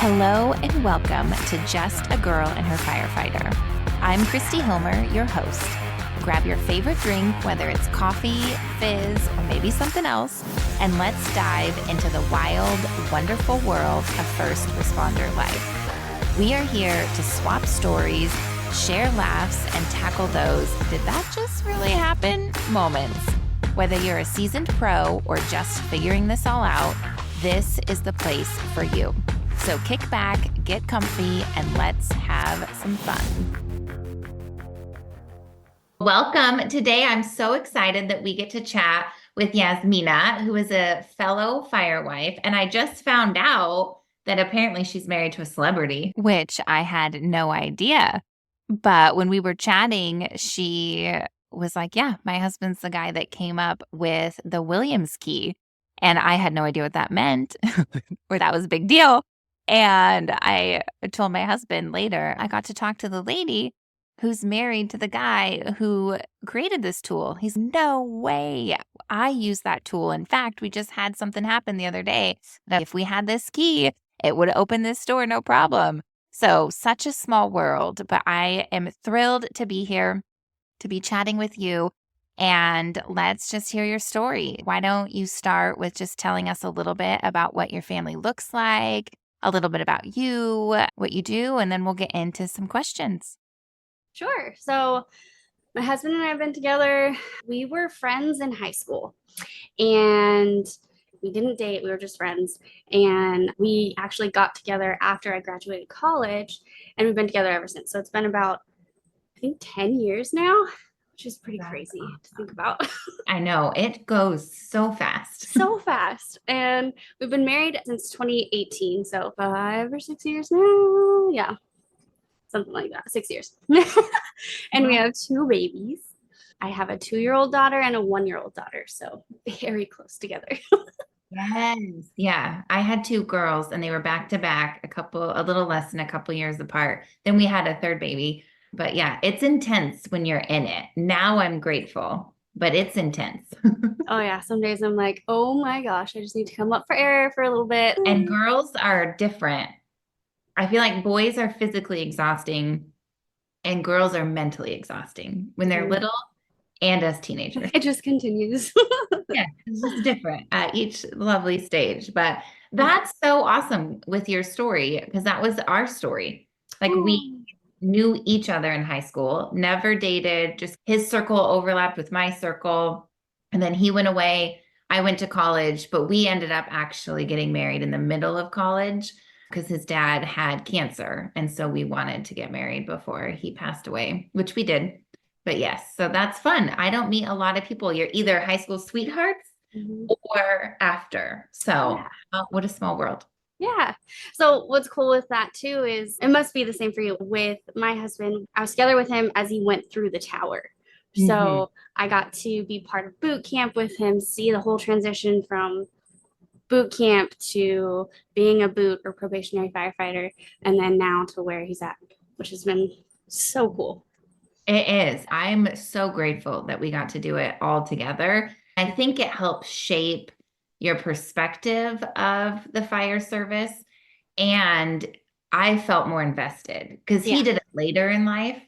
Hello and welcome to Just a Girl and Her Firefighter. I'm Kristi Hilmer, your host. Grab your favorite drink, whether it's coffee, fizz, or maybe something else, and let's dive into the wild, wonderful world of first responder life. We are here to swap stories, share laughs, and tackle those "did that just really happen?" moments. Whether you're a seasoned pro or just figuring this all out, this is the place for you. So kick back, get comfy, and let's have some fun. Welcome. Today, I'm so excited that we get to chat with Yasmina, who is a fellow firewife. And I just found out that apparently she's married to a celebrity, which I had no idea. But when we were chatting, she was like, yeah, my husband's the guy that came up with the Williams key. And I had no idea what that meant or that was a big deal. And I told my husband later, I got to talk to the lady who's married to the guy who created this tool. He's no way. I use that tool. In fact, we just had something happen the other day that if we had this key, it would open this door, no problem. So such a small world, but I am thrilled to be here, to be chatting with you. And let's just hear your story. Why don't you start with just telling us a little bit about what your family looks like, a little bit about you, what you do, and then we'll get into some questions. Sure. So my husband and I have been together. We were friends in high school and we didn't date. We were just friends. And we actually got together after I graduated college and we've been together ever since. So it's been about, I think, 10 years now, which is pretty crazy to think about. I know. It goes so fast. So fast. And we've been married since 2018. So 5 or 6 years now. Yeah. Something like that. 6 years. And we have 2 babies. I have a 2-year-old daughter and a 1-year-old daughter. So very close together. Yes. Yeah. I had 2 girls and they were back to back, a little less than a couple years apart. Then we had a third baby. But yeah, it's intense when you're in it. Now I'm grateful, but it's intense. Oh yeah. Some days I'm like, oh my gosh, I just need to come up for air for a little bit. And girls are different. I feel like boys are physically exhausting and girls are mentally exhausting when they're little and as teenagers. It just continues. Yeah, it's just different at each lovely stage. But that's so awesome with your story because that was our story. Like we knew each other in high school, never dated, just his circle overlapped with my circle. And then he went away. I went to college, but we ended up actually getting married in the middle of college because his dad had cancer. And so we wanted to get married before he passed away, which we did. But yes, so that's fun. I don't meet a lot of people. You're either high school sweethearts or after. So what a small world. Yeah. So what's cool with that too is it must be the same for you. With my husband, I was together with him as he went through the tower. So I got to be part of boot camp with him, see the whole transition from boot camp to being a boot or probationary firefighter, and then now to where he's at, which has been so cool. It is. I'm so grateful that we got to do it all together. I think it helps shape your perspective of the fire service. And I felt more invested because he did it later in life.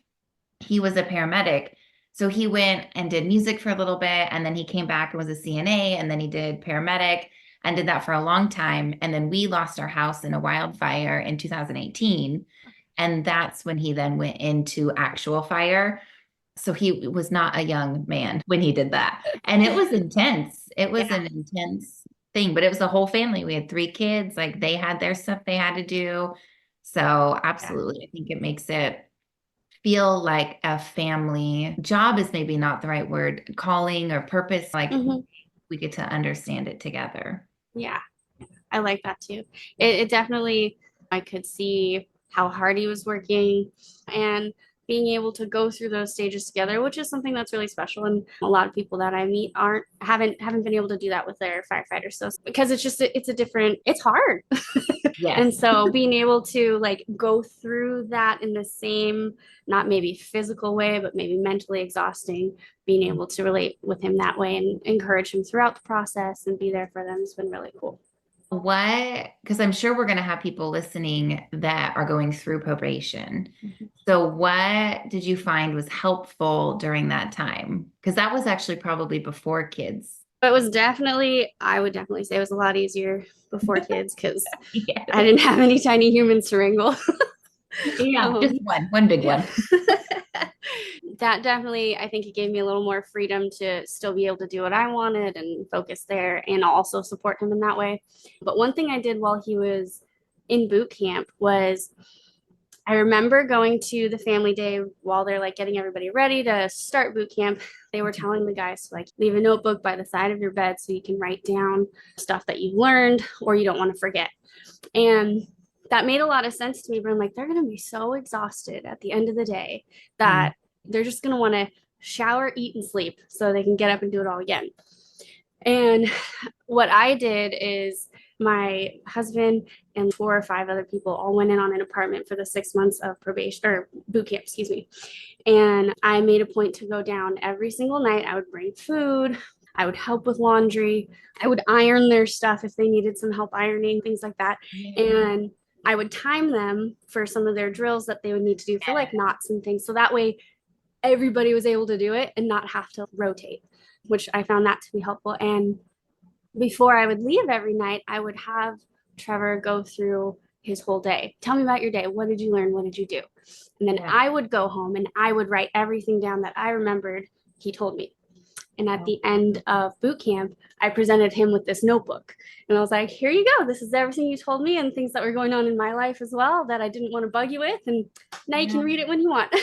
He was a paramedic. So he went and did music for a little bit. And then he came back and was a CNA. And then he did paramedic and did that for a long time. And then we lost our house in a wildfire in 2018. And that's when he then went into actual fire. So he was not a young man when he did that. And it was intense. It was an intense thing, but it was a whole family. We had 3 kids, like they had their stuff they had to do. So absolutely. I think it makes it feel like a family. Job is maybe not the right word, calling or purpose. Like we get to understand it together. Yeah, I like that too. It definitely, I could see how hard he was working. And being able to go through those stages together, which is something that's really special. And a lot of people that I meet haven't been able to do that with their firefighters. So because it's hard. Yes. And so being able to like go through that in the same, not maybe physical way, but maybe mentally exhausting, being able to relate with him that way and encourage him throughout the process and be there for them has been really cool. Because I'm sure we're going to have people listening that are going through probation. Mhm. So what did you find was helpful during that time? Because that was actually probably before kids. But I would definitely say it was a lot easier before kids because Yes. I didn't have any tiny humans to wrangle. Yeah, just one big yeah. one. That definitely, I think it gave me a little more freedom to still be able to do what I wanted and focus there and also support him in that way. But one thing I did while he was in boot camp was I remember going to the family day while they're like getting everybody ready to start boot camp. They were telling the guys to like leave a notebook by the side of your bed so you can write down stuff that you've learned or you don't want to forget. And that made a lot of sense to me, but I'm like, they're going to be so exhausted at the end of the day that they're just going to want to shower, eat, and sleep so they can get up and do it all again. And what I did is my husband and 4 or 5 other people all went in on an apartment for the 6 months of probation or boot camp, excuse me. And I made a point to go down every single night. I would bring food. I would help with laundry. I would iron their stuff if they needed some help ironing, things like that. And I would time them for some of their drills that they would need to do for like knots and things. So that way everybody was able to do it and not have to rotate, which I found that to be helpful. And before I would leave every night, I would have Trevor go through his whole day. Tell me about your day. What did you learn? What did you do? And then I would go home and I would write everything down that I remembered he told me. And at the end of boot camp, I presented him with this notebook. And I was like, here you go. This is everything you told me and things that were going on in my life as well that I didn't want to bug you with. And now you can read it when you want.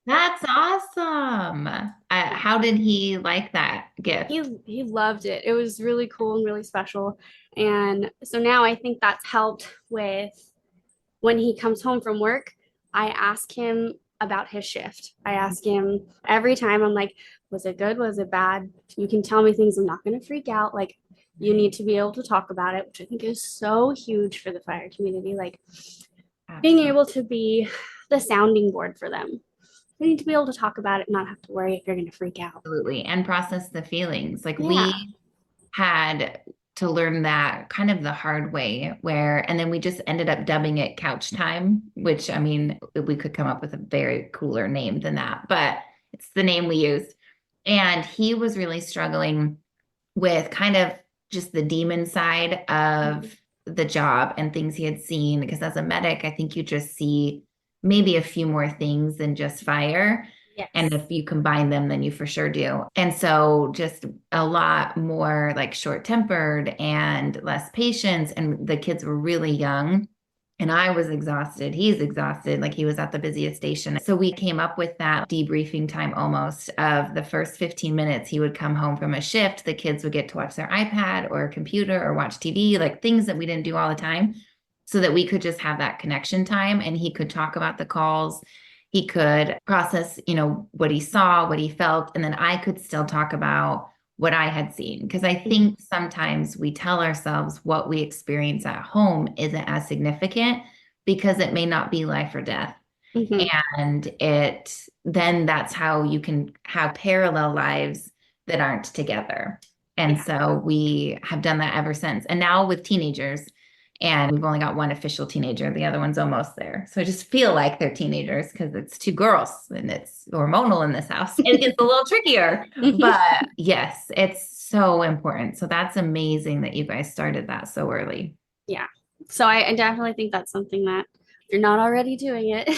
That's awesome. How did he like that gift? He loved it. It was really cool and really special. And so now I think that's helped with when he comes home from work, I ask him about his shift. I ask him every time, I'm like, was it good? Was it bad? You can tell me things. I'm not going to freak out. Like, you need to be able to talk about it, which I think is so huge for the fire community. Like, being able to be the sounding board for them. We need to be able to talk about it and not have to worry if you're going to freak out. Absolutely. And process the feelings. Like we had to learn that kind of the hard way and then we just ended up dubbing it couch time, which I mean, we could come up with a very cooler name than that, but it's the name we used. And he was really struggling with kind of just the demon side of the job and things he had seen, because as a medic, I think you just see maybe a few more things than just fire. Yes. And if you combine them, then you for sure do. And so just a lot more like short-tempered and less patience. And the kids were really young. And I was exhausted. He's exhausted. Like he was at the busiest station. So we came up with that debriefing time almost of the first 15 minutes. He would come home from a shift. The kids would get to watch their iPad or computer or watch TV, like things that we didn't do all the time, so that we could just have that connection time and he could talk about the calls. He could process, what he saw, what he felt, and then I could still talk about what I had seen. Because I think sometimes we tell ourselves what we experience at home isn't as significant because it may not be life or death. And then that's how you can have parallel lives that aren't together. And so we have done that ever since. And now with teenagers, and we've only got one official teenager. The other one's almost there. So I just feel like they're teenagers because it's 2 girls and it's hormonal in this house. It gets a little trickier. But yes, it's so important. So that's amazing that you guys started that so early. Yeah. So I definitely think that's something that if you're not already doing it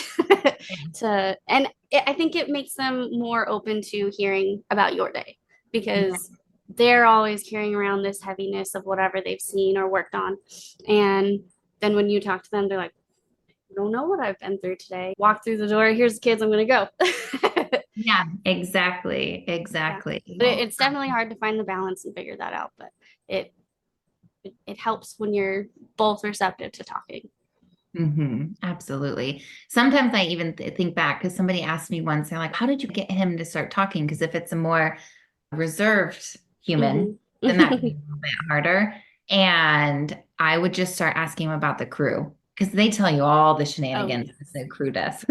I think it makes them more open to hearing about your day because they're always carrying around this heaviness of whatever they've seen or worked on. And then when you talk to them, they're like, I don't know what I've been through today. Walk through the door. Here's the kids. I'm going to go. Yeah, exactly. Exactly. Yeah. But it's definitely hard to find the balance and figure that out. But it helps when you're both receptive to talking. Absolutely. Sometimes I even think back because somebody asked me once, they're like, how did you get him to start talking? Because if it's a more reserved human, Mhm. then that can be a little bit harder. And I would just start asking him about the crew because they tell you all the Oh, shenanigans that yes. the crew does,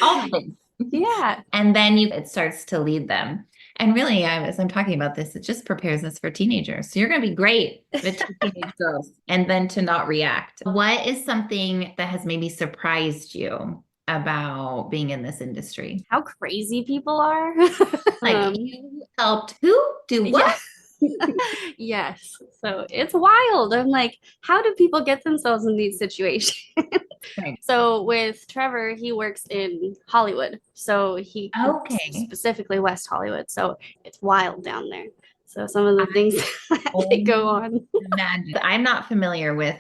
all the things. Yeah. And then it starts to lead them. And really, as I'm talking about this, it just prepares us for teenagers. So you're going to be great with two teenage girls and then to not react. What is something that has maybe surprised you about being in this industry? How crazy people are. Like you helped who do Yeah. what? Yes. So it's wild. I'm like, how do people get themselves in these situations? Right. So with Trevor, he works in Hollywood. So he Okay. specifically West Hollywood. So it's wild down there. So some of the I things that they go only on. imagine. I'm not familiar with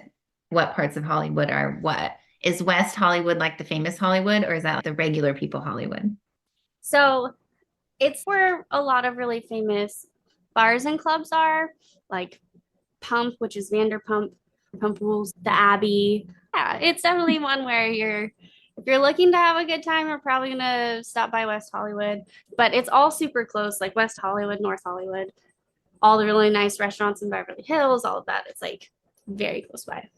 what parts of Hollywood are what. Is West Hollywood like the famous Hollywood, or is that like the regular people Hollywood? So it's where a lot of really famous bars and clubs are, like Pump, which is Vanderpump, Pump Rules, the Abbey. Yeah, it's definitely one where if you're looking to have a good time, you're probably gonna stop by West Hollywood. But it's all super close, like West Hollywood, North Hollywood, all the really nice restaurants in Beverly Hills, all of that. It's like very close by.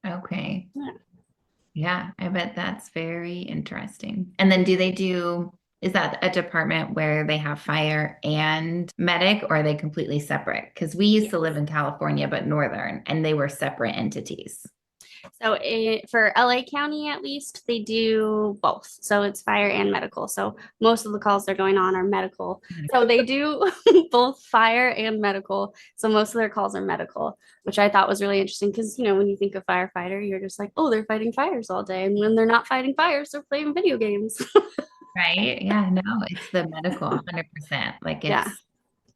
Okay. Yeah. Yeah, I bet that's very interesting. And then is that a department where they have fire and medic, or are they completely separate? Because we used to live Yes. in California, but northern, and they were separate entities. So for LA County, at least, they do both. So it's fire and medical. So most of the calls they're going on are medical. So they do both fire and medical. So most of their calls are medical, which I thought was really interesting because, when you think of firefighter, you're just like, oh, they're fighting fires all day. And when they're not fighting fires, they're playing video games. Right? Yeah, no, it's the medical 100%. Like Yeah. it's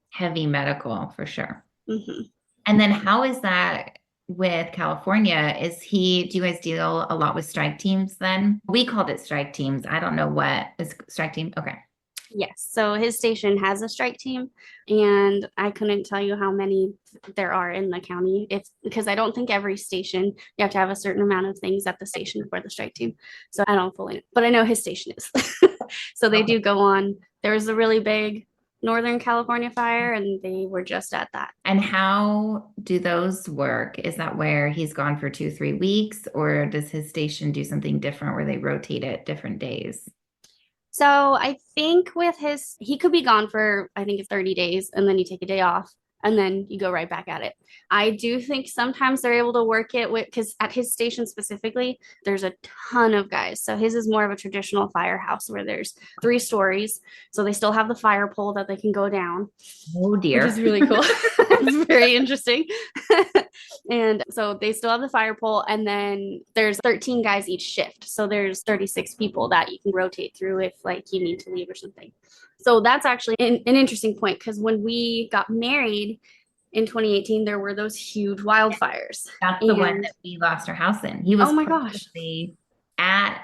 heavy medical for sure. Hmm. And then how is that with California? Do you guys deal a lot with strike teams then? We called it strike teams. I don't know what is strike team. Okay. Yes. So his station has a strike team, and I couldn't tell you how many there are in the county. It's because I don't think every station you have to have a certain amount of things at the station for the strike team. So I don't fully, but I know his station is. So they Okay. do go on. There was a really big Northern California fire, and they were just at that. And how do those work? Is that where he's gone for 2, 3 weeks, or does his station do something different where they rotate it different days? So I think he could be gone for, I think it's 30 days, and then you take a day off and then you go right back at it. I do think sometimes they're able to work it because at his station specifically, there's a ton of guys. So his is more of a traditional firehouse where there's 3 stories. So they still have the fire pole that they can go down, Oh which dear. is really cool. It's very interesting. And so they still have the fire pole, and then there's 13 guys each shift. So there's 36 people that you can rotate through if like you need to leave or something. So that's actually an interesting point because when we got married in 2018, there were those huge wildfires. That's the one And that we lost our house in. He oh was my gosh. probably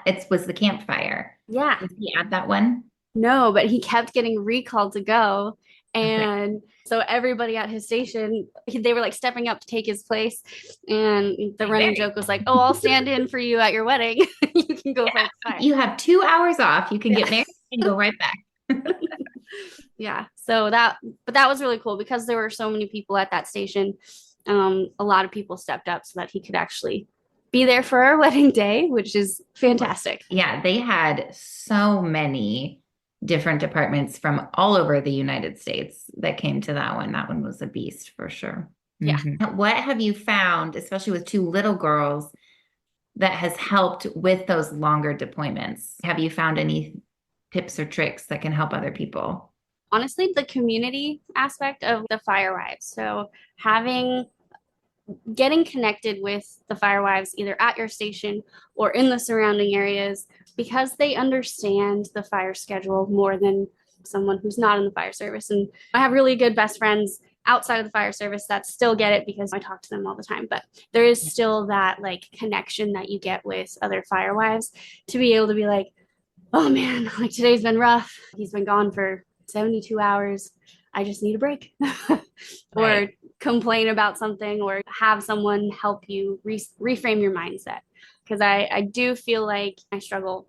it was the campfire. Yeah. Was he at that one? No, but he kept getting recalled to go. Okay. And so everybody at his station, they were like stepping up to take his place. And the running Very. joke was like, oh, I'll stand in for you at your wedding. You can go fight the fire. You have 2 hours off. You can Yeah. get married and go right back. Yeah. But that was really cool because there were so many people at that station. A lot of people stepped up so that he could actually be there for our wedding day, which is fantastic. Yeah, they had so many different departments from all over the United States that came to that one. That one was a beast for sure. Yeah. What have you found, especially with 2 little girls, that has helped with those longer deployments? Have you found any tips or tricks that can help other people? Honestly, the community aspect of the Firewives. So getting connected with the Firewives either at your station or in the surrounding areas because they understand the fire schedule more than someone who's not in the fire service. And I have really good best friends outside of the fire service that still get it because I talk to them all the time. But there is still that like connection that you get with other Firewives to be able to be like, oh man, like today's been rough. He's been gone for 72 hours. I just need a break. Or Right. complain about something or have someone help you reframe your mindset. Because I do feel like I struggle.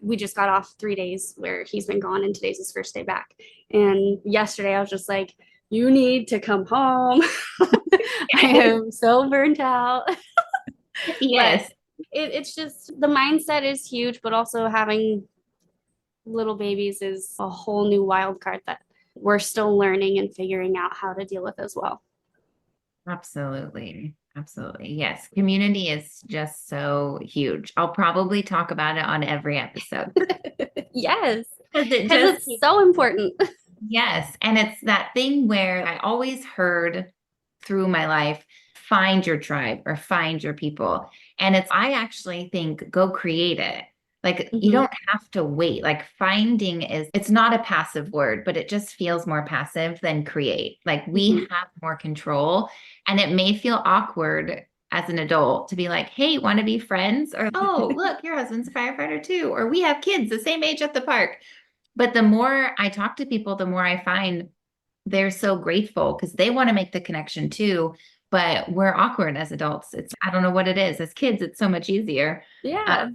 We just got off 3 days where he's been gone, and today's his first day back. And yesterday I was just like, you need to come home. I am so burnt out. Yes. But it's just the mindset is huge, but also having little babies is a whole new wild card that we're still learning and figuring out how to deal with as well. Absolutely. Absolutely. Yes. Community is just so huge. I'll probably talk about it on every episode. Yes. Because it's so important. Yes. And it's that thing where I always heard through my life, find your tribe or find your people. And I actually think go create it. Like you don't have to wait. Like finding it's not a passive word, but it just feels more passive than create. Like we have more control, and it may feel awkward as an adult to be like, hey, want to be friends? Or, oh, look, your husband's a firefighter too. Or we have kids the same age at the park. But the more I talk to people, the more I find they're so grateful because they want to make the connection too. But we're awkward as adults. I don't know what it is. As kids, it's so much easier. Yeah.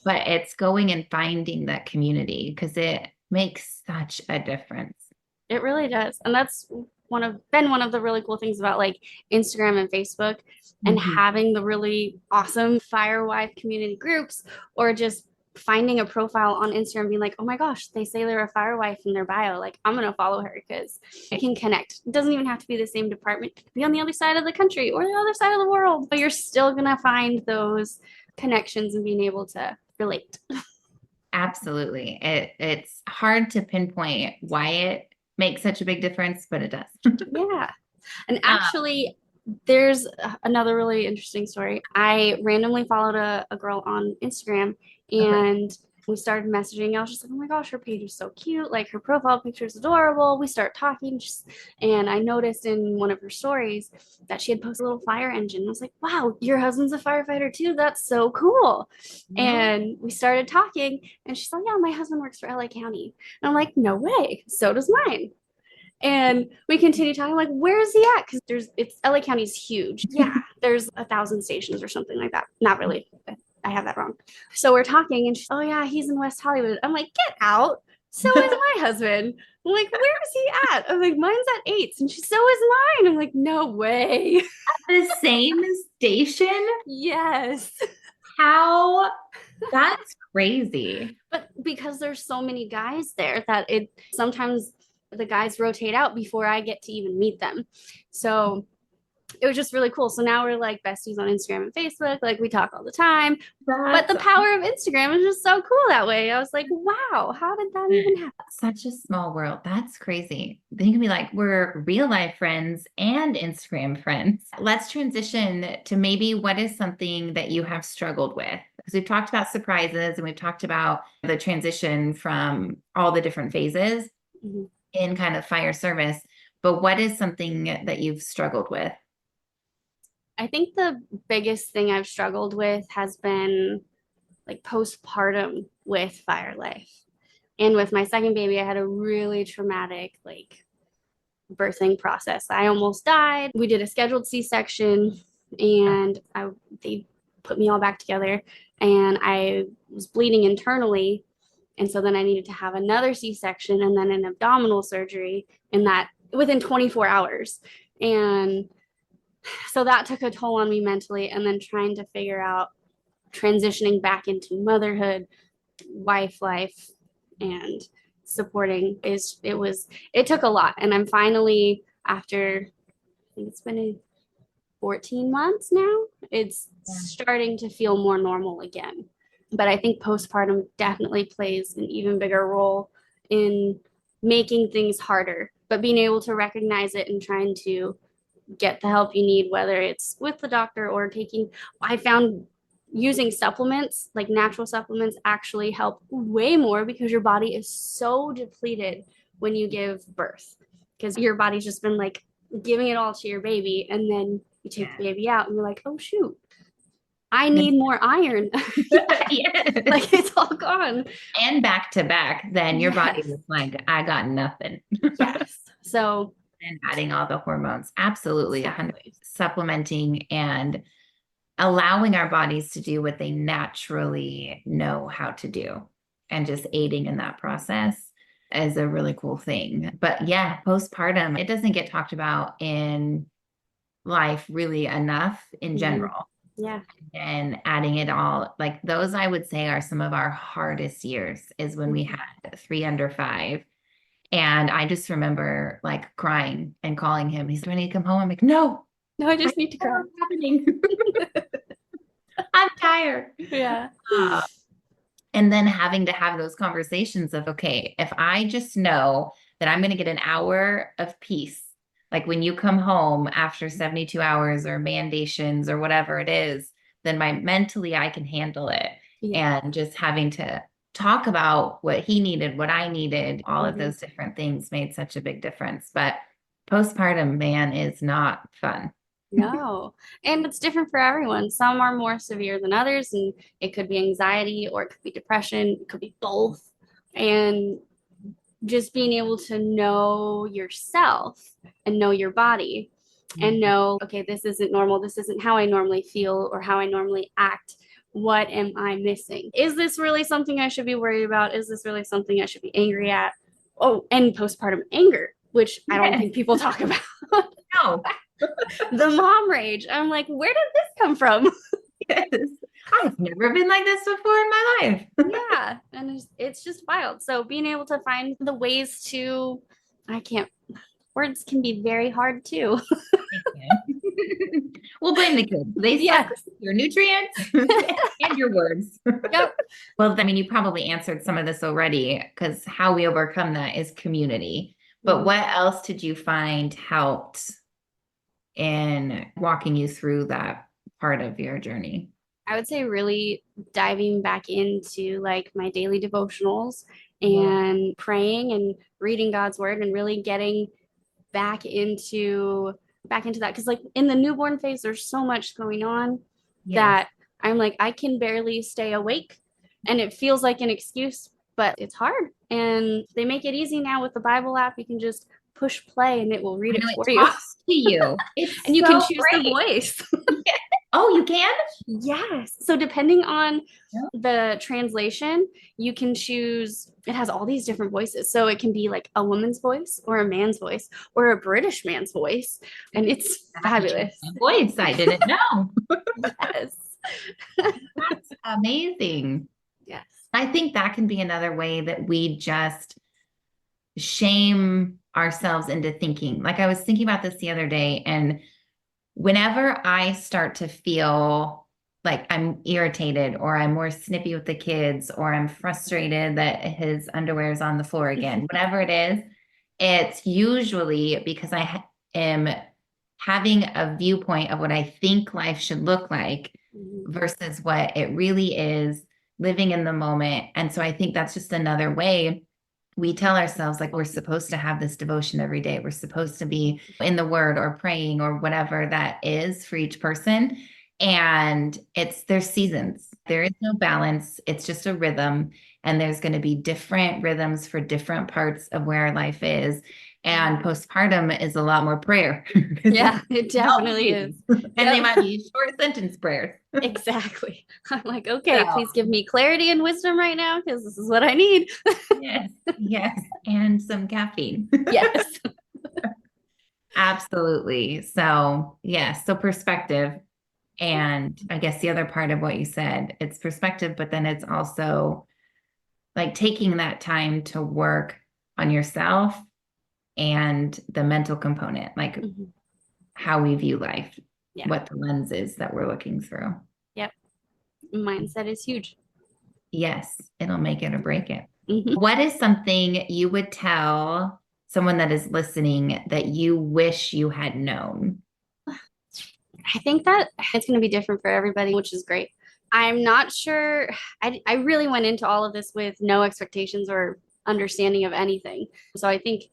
But it's going and finding that community because it makes such a difference. It really does. And that's one of the really cool things about like Instagram and Facebook and having the really awesome Firewife community groups, or just finding a profile on Instagram being like, oh my gosh, they say they're a firewife in their bio. Like, I'm going to follow her because it can connect. It doesn't even have to be the same department. It could be on the other side of the country or the other side of the world, but you're still going to find those connections and being able to relate. Absolutely. It's hard to pinpoint why it makes such a big difference, but it does. Yeah. And actually, there's another really interesting story. I randomly followed a girl on Instagram, and we started messaging. I was just like, oh my gosh, her page is so cute. Like her profile picture is adorable. We start talking, and I noticed in one of her stories that she had posted a little fire engine. I was like, wow, your husband's a firefighter too. That's so cool. And we started talking, and she's like, yeah, my husband works for LA County. And I'm like, no way. So does mine. And we continue talking, like, where is he at? Because LA County's huge. Yeah, there's 1,000 stations or something like that. Not really. I have that wrong. So we're talking, and she's, oh yeah, he's in West Hollywood. I'm like, get out. So is my husband. I'm like, where is he at? I'm like, mine's at 8. And she's, so is mine. I'm like, no way. At the same station? Yes. How? That's crazy. But because there's so many guys there that sometimes the guys rotate out before I get to even meet them. So it was just really cool. So now we're like besties on Instagram and Facebook. Like we talk all the time. But the power of Instagram is just so cool that way. I was like, wow, how did that even happen? Such a small world. That's crazy. Then you can be like, we're real life friends and Instagram friends. Let's transition to maybe what is something that you have struggled with. Because we've talked about surprises and we've talked about the transition from all the different phases in kind of fire service. But what is something that you've struggled with? I think the biggest thing I've struggled with has been like postpartum with fire life. And with my second baby, I had a really traumatic like birthing process. I almost died. We did a scheduled C-section, and they put me all back together, and I was bleeding internally. And so then I needed to have another C-section and then an abdominal surgery, and that within 24 hours. And so that took a toll on me mentally, and then trying to figure out transitioning back into motherhood, wife life, and supporting it took a lot. And I'm finally, after I think it's been 14 months now, it's starting to feel more normal again. But I think postpartum definitely plays an even bigger role in making things harder, but being able to recognize it and trying to get the help you need, whether it's with the doctor or I found using supplements, like natural supplements, actually help way more because your body is so depleted when you give birth, because your body's just been like giving it all to your baby, and then you take the baby out and you're like, oh shoot, I need more iron. Like it's all gone. And back to back, then your body was like, I got nothing. Yes. So And adding all the hormones. Absolutely. Exactly. 100%. Supplementing and allowing our bodies to do what they naturally know how to do, and just aiding in that process is a really cool thing. But yeah, postpartum, it doesn't get talked about in life really enough in general. Yeah. And adding it all, like those, I would say, are some of our hardest years, is when we had 3 under 5. And I just remember like crying and calling him. He's ready to come home. I'm like, no, No, I I just need to know cry. what's happening. I'm tired. Yeah. Uh, and then having to have those conversations of, okay, if I just know that I'm going to get an hour of peace, like when you come home after 72 hours or mandations or whatever it is, then mentally I can handle it. Yeah. And just having to talk about what he needed, what I needed, all of Mhm. those different things made such a big difference. But postpartum, man, is not fun. No. And it's different for everyone. Some are more severe than others, and it could be anxiety or it could be depression, it could be both. And just being able to know yourself and know your body and know, okay, this isn't normal. This isn't how I normally feel or how I normally act. What am I missing? Is this really something I should be worried about? Is this really something I should be angry at? Oh, and postpartum anger, which I don't Yes. think people talk about. No. The mom rage. I'm like, where did this come from? Yes. I've never been like this before in my life. Yeah. And it's just wild. So being able to find the ways to, I can't, words can be very hard too. We'll blame the kids. They Yeah. suck your nutrients and your words. Yep. Well, I mean, you probably answered some of this already, because how we overcome that is community. But what else did you find helped in walking you through that part of your journey? I would say really diving back into like my daily devotionals and praying and reading God's word and really getting back into that, because like in the newborn phase there's so much going on Yes. that I'm like, I can barely stay awake, and it feels like an excuse, but it's hard. And they make it easy now with the Bible app. You can just push play and it will read I it know, for it you. talks to you. It's And you can so choose the great. voice. Oh, you can? Yes. So depending on Yeah. the translation, you can choose, it has all these different voices. So it can be like a woman's voice or a man's voice or a British man's voice. And it's fabulous. Voice, I didn't know. Yes. That's amazing. Yes. I think that can be another way that we just shame ourselves into thinking. Like I was thinking about this the other day, and whenever I start to feel like I'm irritated, or I'm more snippy with the kids, or I'm frustrated that his underwear is on the floor again, whatever it is, it's usually because am having a viewpoint of what I think life should look like versus what it really is, living in the moment. And so I think that's just another way we tell ourselves, like, we're supposed to have this devotion every day. We're supposed to be in the word or praying or whatever that is for each person. And there's seasons. There is no balance. It's just a rhythm. And there's going to be different rhythms for different parts of where our life is. And postpartum is a lot more prayer. Yeah, it definitely is. And they might be short sentence prayers. Exactly. I'm like, okay, So, please give me clarity and wisdom right now because this is what I need. yes, yes. And some caffeine. Yes. Absolutely. So, yes. So, perspective. And I guess the other part of what you said, it's perspective, but then it's also like taking that time to work on yourself and the mental component, like how we view life, what the lens is that we're looking through. Yep. Mindset is huge. Yes, it'll make it or break it. What is something you would tell someone that is listening that you wish you had known? I think that it's going to be different for everybody, which is great. I'm not sure. I really went into all of this with no expectations or understanding of anything. So I think,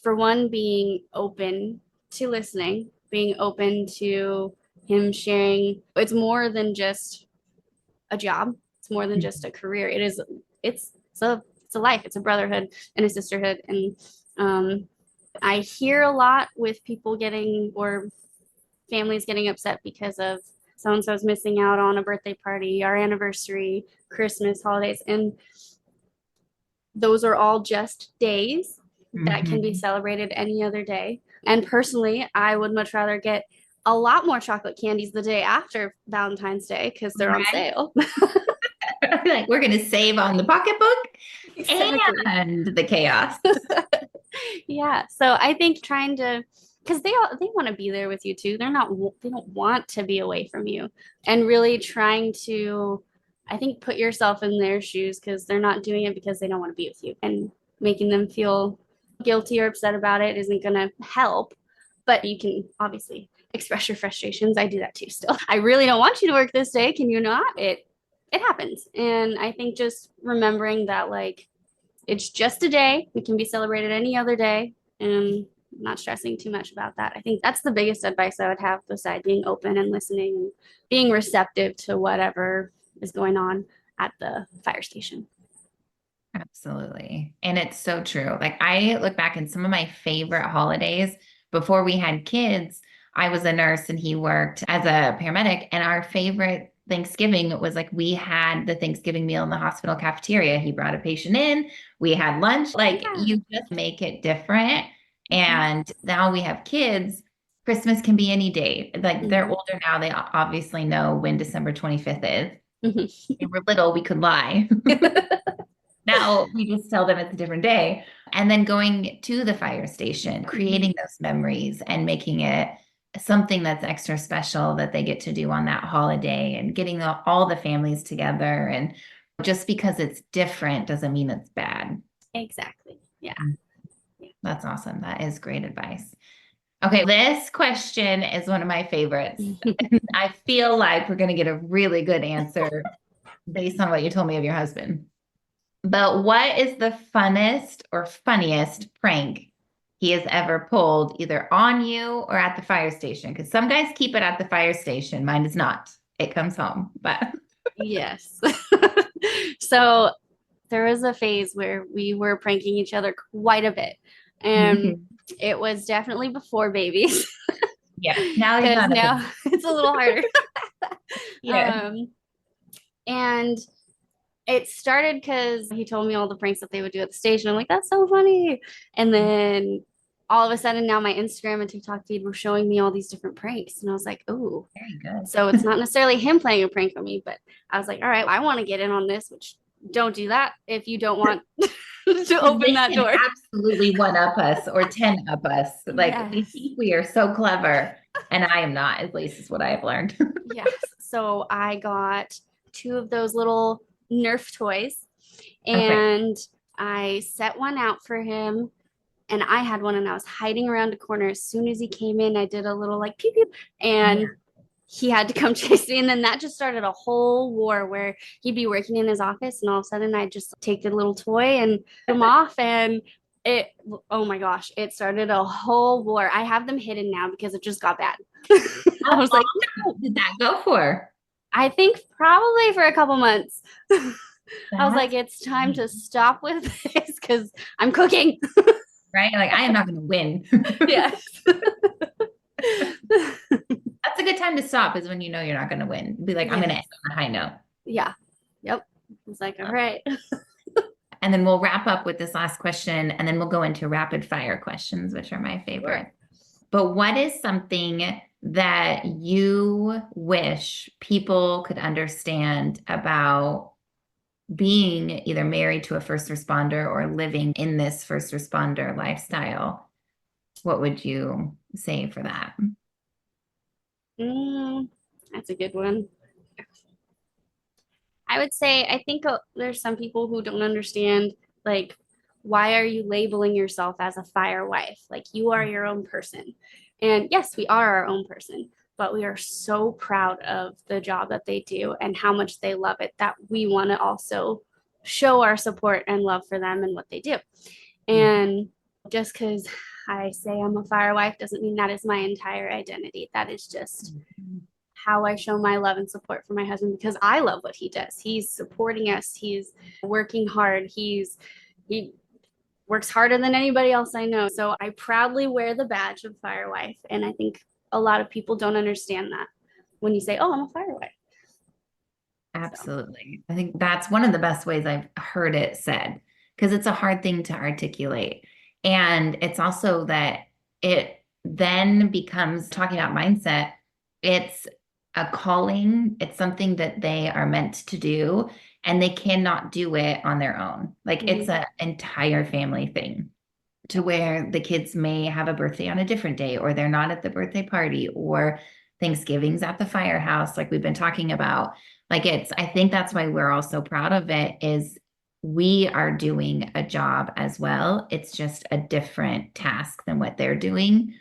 for one, being open to listening, being open to him sharing, it's more than just a job. It's more than just a career. It's a life. It's a brotherhood and a sisterhood. And I hear a lot with people getting or families getting upset because of so and so's missing out on a birthday party, our anniversary, Christmas, holidays. And those are all just days that can be Mhm. celebrated any other day. And personally, I would much rather get a lot more chocolate candies the day after Valentine's Day because they're on Right? sale. Like we're going to save on the pocketbook Exactly. and the chaos. Yeah. So I think trying to, because they want to be there with you too. They don't want to be away from you, and really trying to, I think, put yourself in their shoes because they're not doing it because they don't want to be with you, and making them feel guilty or upset about it isn't going to help. But you can obviously express your frustrations. I do that too still. I really don't want you to work this day. Can you not? It happens. And I think just remembering that like it's just a day. It can be celebrated any other day, and not stressing too much about that. I think that's the biggest advice I would have beside being open and listening and being receptive to whatever is going on at the fire station. Absolutely. And it's so true. Like I look back in some of my favorite holidays before we had kids. I was a nurse and he worked as a paramedic. And our favorite Thanksgiving was like we had the Thanksgiving meal in the hospital cafeteria. He brought a patient in, we had lunch. Like Yeah. you just make it different. Mhm. And now we have kids. Christmas can be any day. Like they're Mhm. older now. They obviously know when December 25th is. Mhm. They were little, we could lie. Now we just tell them it's a different day. And then going to the fire station, creating those memories and making it something that's extra special that they get to do on that holiday and getting all the families together. And just because it's different doesn't mean it's bad. Exactly. Yeah. That's awesome. That is great advice. Okay, this question is one of my favorites. I feel like we're going to get a really good answer based on what you told me of your husband. But what is the funnest or funniest prank he has ever pulled, either on you or at the fire station? Because some guys keep it at the fire station. Mine is not. It comes home. But Yes. So there was a phase where we were pranking each other quite a bit. And it was definitely before babies yeah, now he's because not a now big. it's a little harder. Yeah. Um, and it started because he told me all the pranks that they would do at the station. I'm like, that's so funny. And then all of a sudden now my Instagram and TikTok feed were showing me all these different pranks. And I was like, oh, Very good. so it's not necessarily him playing a prank on me, but I was like, all right, I want to get in on this, which don't do that if you don't want to open They that can door. absolutely one up us or 10 up us. Like we Yes. think we are so clever. And I am not, at least is what I have learned. Yes. So I got two of those little Nerf toys Okay. and I set one out for him. And I had one and I was hiding around a corner. As soon as he came in, I did a little like pew pew and he had to come chase me. And then that just started a whole war where he'd be working in his office and all of a sudden I'd just take the little toy and put him off. And it, oh my gosh, it started a whole war. I have them hidden now because it just got bad. I How was like, long did that go for? I think probably for a couple months. I was like, That's it's time to stop with this because I'm cooking. right. Like I am not going to win. Yes. That's a good time to stop is when you know you're not going to win. Be like, I'm going to Yes. end on a high note. Yeah. Yep. It's like, all right. And then we'll wrap up with this last question and then we'll go into rapid fire questions, which are my favorite. Sure. But what is something that you wish people could understand about being either married to a first responder or living in this first responder lifestyle? What would you say for that? That's a good one. I would say I think there's some people who don't understand like why are you labeling yourself as a fire wife? Like you are your own person. And yes, we are our own person, but we are so proud of the job that they do and how much they love it that we want to also show our support and love for them and what they do. And just because I say I'm a fire wife doesn't mean that is my entire identity. That is just how I show my love and support for my husband because I love what he does. He's supporting us. He's working hard. He works harder than anybody else I know. So I proudly wear the badge of Firewife. And I think a lot of people don't understand that when you say, oh, I'm a Firewife. Absolutely. I think that's one of the best ways I've heard it said, because it's a hard thing to articulate. And it's also that it then becomes talking about mindset. It's a calling. It's something that they are meant to do, and they cannot do it on their own. Like it's an entire family thing, to where the kids may have a birthday on a different day, or they're not at the birthday party, or Thanksgiving's at the firehouse, like we've been talking about. Like I think that's why we're all so proud of it, is we are doing a job as well. It's just a different task than what they're doing.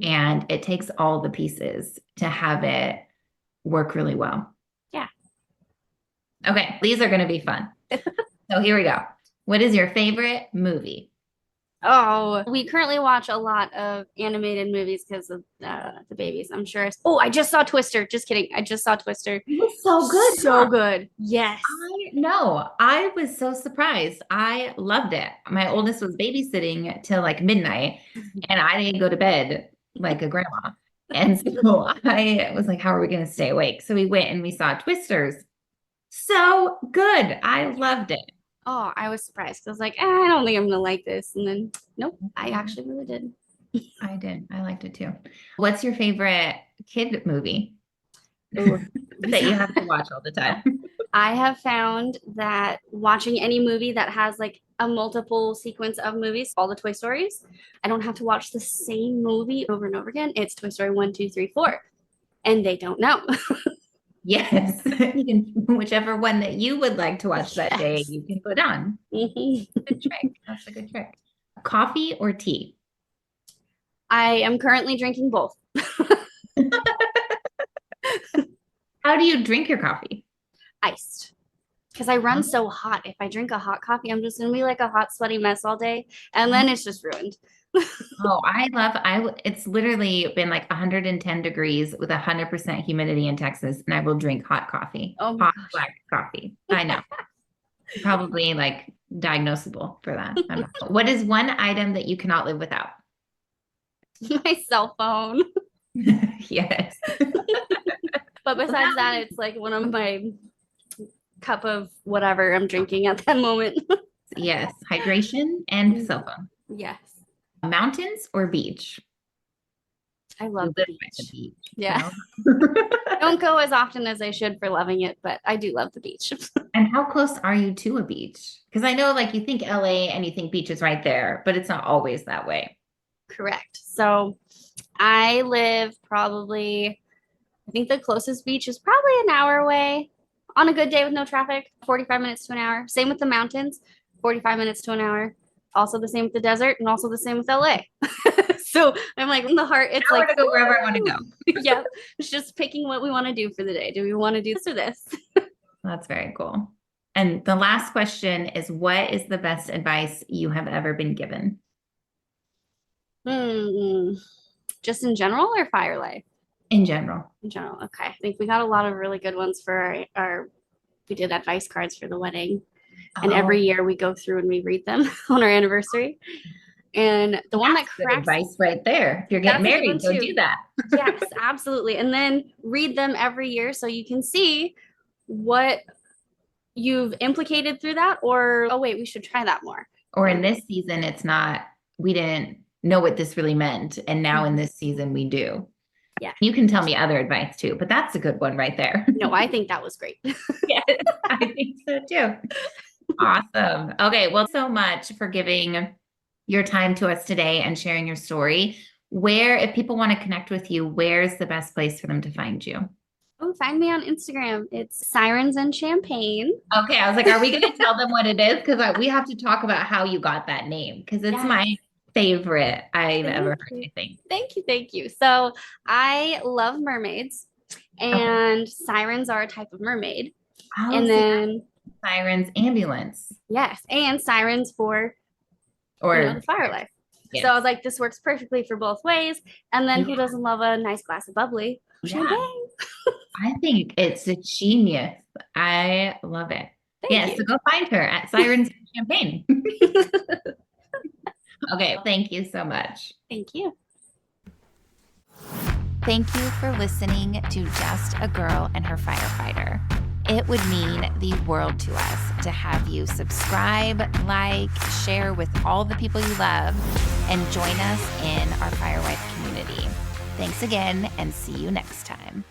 And it takes all the pieces to have it work really well. Yeah. Okay, these are going to be fun. So here we go. What is your favorite movie? Oh, we currently watch a lot of animated movies because of the babies. I'm sure. I just saw Twister. Just kidding. I just saw Twister. It was so good. So good. Yes. I was so surprised. I loved it. My oldest was babysitting till like midnight, and I didn't go to bed like a grandma. And so I was like, how are we going to stay awake? So we went and we saw Twisters. So good. I loved it. Oh, I was surprised. I was like, I don't think I'm gonna like this. And then nope, I actually really did. I did. I liked it too. What's your favorite kid movie Ooh. that you have to watch all the time? I have found that watching any movie that has like a multiple sequence of movies, all the Toy Stories, I don't have to watch the same movie over and over again. It's Toy Story 1, 2, 3, 4. And they don't know. Yes. You can, whichever one that you would like to watch that day, you can put on. Good trick. That's a good trick. Coffee or tea? I am currently drinking both. How do you drink your coffee? Iced. Because I run so hot. If I drink a hot coffee, I'm just gonna be like a hot, sweaty mess all day. And then it's just ruined. It's literally been like 110 degrees with 100% humidity in Texas, and I will drink hot coffee. Hot black coffee. I know. Probably like diagnosable for that. I don't know. What is one item that you cannot live without? My cell phone. Yes. But besides that, it's like one of my cup of whatever I'm drinking at that moment. Yes. Hydration and cell phone. Yes. Mountains or beach? I love the beach. Yeah. You know? Don't go as often as I should for loving it, but I do love the beach. And how close are you to a beach? Because I know like you think LA and you think beach is right there, but it's not always that way. Correct. So I live probably, I think the closest beach is probably an hour away on a good day with no traffic, 45 minutes to an hour. Same with the mountains, 45 minutes to an hour. Also the same with the desert, and also the same with LA. So I'm like in the heart, it's I like want to go wherever I want to go. Yeah, it's just picking what we want to do for the day. Do we want to do this or this? That's very cool. And the last question is, what is the best advice you have ever been given? Just in general or fire life? In general. In general. Okay. I think we got a lot of really good ones for we did advice cards for the wedding. And every year we go through and we read them on our anniversary. And the one that cracks advice right there. If you're getting married, go do that. Yes, absolutely. And then read them every year so you can see what you've implicated through that, or oh wait, we should try that more. Or in this season, it's not, we didn't know what this really meant. And now in this season we do. Yeah. You can tell me other advice too, but that's a good one right there. No, I think that was great. Yes, I think so too. Awesome. Okay. Well, so much for giving your time to us today and sharing your story. Where, if people want to connect with you, where's the best place for them to find you? Oh, find me on Instagram. It's Sirens and Champagne. Okay. I was like, are we going to tell them what it is? Because we have to talk about how you got that name, because it's my favorite I've ever heard, I think. Thank you. Thank you. So I love mermaids, and sirens are a type of mermaid. Oh, and then Sirens ambulance. Yes. And sirens for the fire life. Yes. So I was like, this works perfectly for both ways. And then who doesn't love a nice glass of bubbly champagne? I think it's a genius. I love it. Thank you. So go find her at Sirens and Champagne. Okay, thank you so much. Thank you. Thank you for listening to Just a Girl and Her Firefighter. It would mean the world to us to have you subscribe, like, share with all the people you love, and join us in our Firewife community. Thanks again, and see you next time.